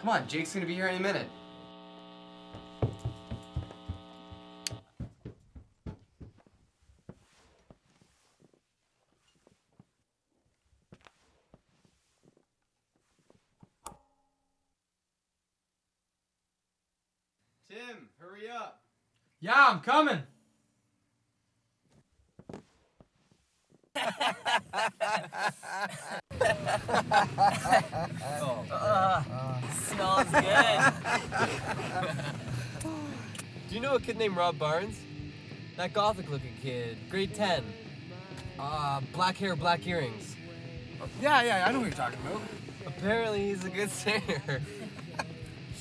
Come on, Jake's gonna be here any minute. Tim, hurry up. Yeah, I'm coming. Smells good. Do you know a kid named Rob Barnes? That gothic-looking kid, grade 10. Black hair, black earrings. Yeah, I know what you're talking about. Apparently he's a good singer.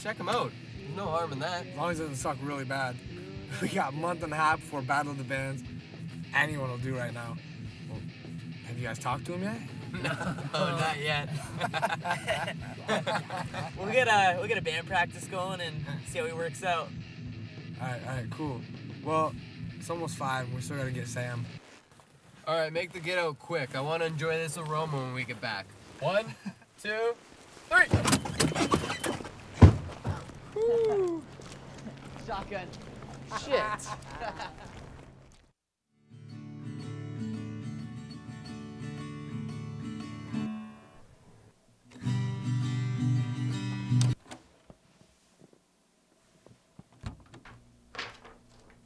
Check him out. There's no harm in that. As long as it doesn't suck really bad. We got a month and a half before Battle of the Bands. Anyone will do right now. Well, have you guys talked to him yet? No, not yet. We'll get a band practice going and see how he works out. All right, cool. Well, it's almost 5. We still gotta get Sam. All right, make the get out quick. I want to enjoy this aroma when we get back. 1, 2, 3. Woo. Shotgun. Shit.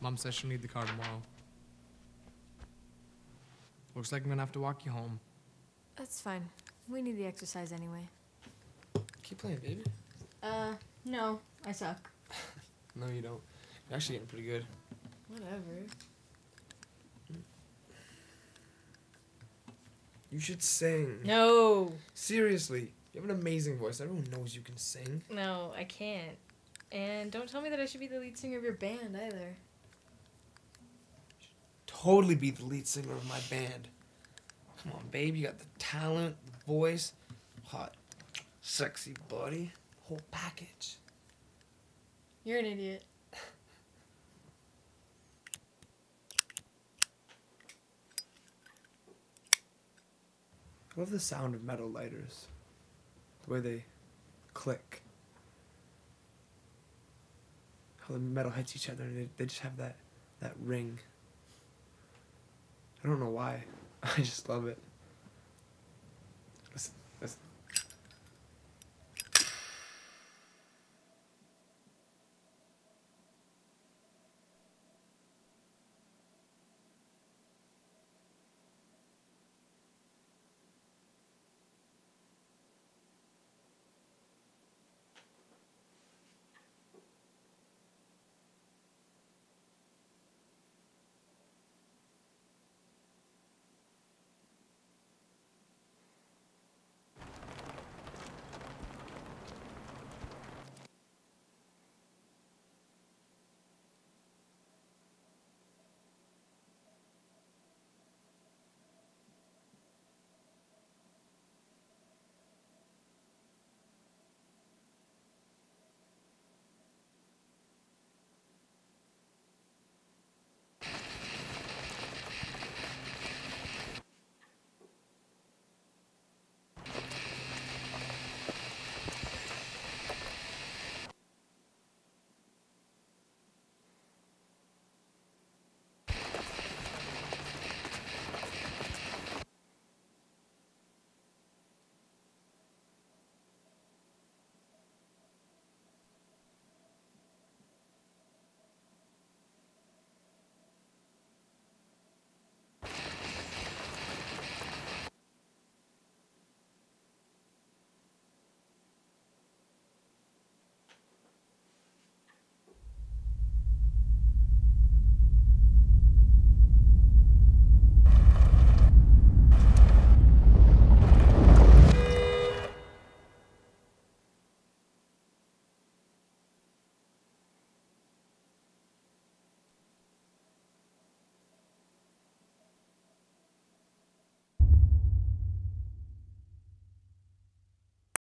Mom says she'll need the car tomorrow. Looks like I'm gonna have to walk you home. That's fine. We need the exercise anyway. Keep playing, baby. No. I suck. No, you don't. You're actually getting pretty good. Whatever. You should sing. No. Seriously. You have an amazing voice. Everyone knows you can sing. No, I can't. And don't tell me that I should be the lead singer of your band either. Totally be the lead singer of my band. Come on, babe. You got the talent, the voice, hot, sexy body, whole package. You're an idiot. I love the sound of metal lighters. The way they click. How the metal hits each other and they just have that ring. I don't know why. I just love it.